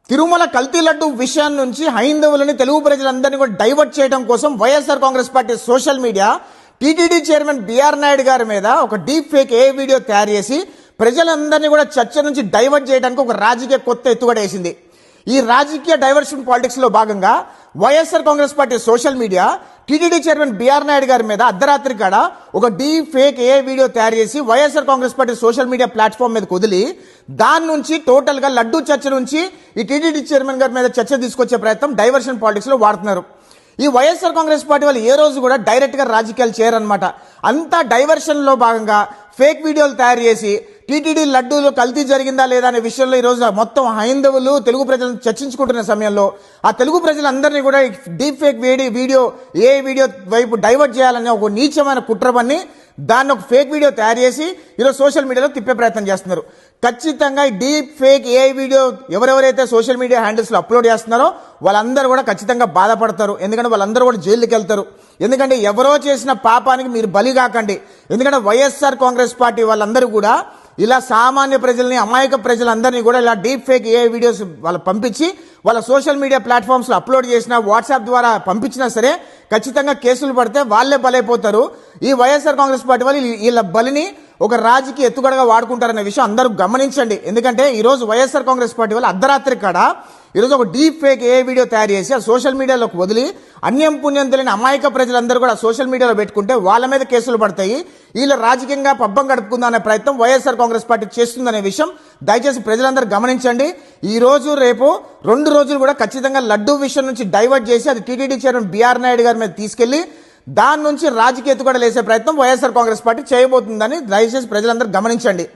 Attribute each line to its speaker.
Speaker 1: తిరుమల కల్తీ లడ్డు విషయం నుంచి హైందవులని తెలుగు ప్రజలందరినీ కూడా డైవర్ట్ చేయడం కోసం YSR Congress party social media TTD chairman BR Naidu గారి మీద ఒక డీప్ ఫేక్ వీడియో తయారు చేసి ప్రజలందరినీ కూడా చర్చ నుంచి డైవర్ట్ చేయడానికి ఒక రాజకీయ కొత్త ఎత్తుగడ వేసింది. ఈ రాజకీయ డైవర్షన్ పాలిటిక్స్ లో భాగంగా YSR Congress party social media TTD chairman BR Naidu గారి మీద అర్ధరాత్రి కాడ ఒక డీప్ ఫేక్ వీడియో తయారు చేసి YSR Congress party social media platform మీద కుదిలి దాని నుంచి టోటల్ గా లడ్డూ చర్చ నుంచి ఈ టీటీడీ చైర్మన్ గారి మీద చర్చ తీసుకొచ్చే ప్రయత్నం డైవర్షన్ పాలిటిక్స్ లో వాడుతున్నారు. ఈ వైఎస్ఆర్ కాంగ్రెస్ పార్టీ వాళ్ళు ఏ రోజు కూడా డైరెక్ట్ గా రాజకీయాలు చేయరన్నమాట. అంతా డైవర్షన్ లో భాగంగా ఫేక్ వీడియోలు తయారు చేసి టీటీడీ లడ్డూలు కల్తీ జరిగిందా లేదా అనే విషయంలో ఈ రోజు మొత్తం హైందవులు తెలుగు ప్రజలను చర్చించుకుంటున్న సమయంలో ఆ తెలుగు ప్రజలందరినీ కూడా డీప్ ఫేక్ వీడియో వైపు డైవర్ట్ చేయాలనే ఒక నీచమైన కుట్రవన్నీ దాన్ని ఒక ఫేక్ వీడియో తయారు చేసి ఈరోజు సోషల్ మీడియాలో తిప్పే ప్రయత్నం చేస్తున్నారు. ఖచ్చితంగా ఈ డీప్ ఫేక్ వీడియో ఎవరెవరైతే సోషల్ మీడియా హ్యాండిల్స్ లో అప్లోడ్ చేస్తున్నారో వాళ్ళందరూ కూడా ఖచ్చితంగా బాధపడతారు. ఎందుకంటే వాళ్ళందరూ కూడా జైలుకి వెళ్తారు. ఎందుకంటే ఎవరో చేసిన పాపానికి మీరు బలి కాకండి. ఎందుకంటే వైఎస్ఆర్ కాంగ్రెస్ పార్టీ వాళ్ళందరూ కూడా ఇలా సామాన్య ప్రజల్ని అమాయక ప్రజలందరినీ కూడా ఇలా డీప్ ఫేక్ వీడియోస్ వాళ్ళు పంపించి వాళ్ళ సోషల్ మీడియా ప్లాట్ఫామ్స్ లో అప్లోడ్ చేసినా వాట్సాప్ ద్వారా పంపించినా సరే ఖచ్చితంగా కేసులు పడితే వాళ్ళే బలైపోతారు. ఈ వైఎస్ఆర్ కాంగ్రెస్ పార్టీ వాళ్ళు వీళ్ళ బలిని ఒక రాజకీయ ఎత్తుగడగా వాడుకుంటారనే విషయం అందరూ గమనించండి. ఎందుకంటే ఈ రోజు వైఎస్ఆర్ కాంగ్రెస్ పార్టీ వాళ్ళు అర్ధరాత్రి కాడ ఈరోజు ఒక డీప్ ఫేక్ వీడియో తయారు చేసి ఆ సోషల్ మీడియాలోకి వదిలి అన్యం పుణ్యం తెలియని అమాయక ప్రజలందరూ కూడా సోషల్ మీడియాలో పెట్టుకుంటే వాళ్ళ మీద కేసులు పడతాయి. వీళ్ళ రాజకీయంగా పబ్బం గడుపుకుందా అనే ప్రయత్నం వైఎస్ఆర్ కాంగ్రెస్ పార్టీ చేస్తుందనే విషయం దయచేసి ప్రజలందరూ గమనించండి. ఈ రోజు రేపు 2 రోజులు కూడా ఖచ్చితంగా లడ్డూ విషయం నుంచి డైవర్ట్ చేసి అది టీటీడీ చైర్మన్ బిఆర్ నాయుడు గారి మీద తీసుకెళ్లి దాని నుంచి రాజకీయ ఎత్తుగడలు వేసే ప్రయత్నం వైఎస్ఆర్ కాంగ్రెస్ పార్టీ చేయబోతుందని దయచేసి ప్రజలందరూ గమనించండి.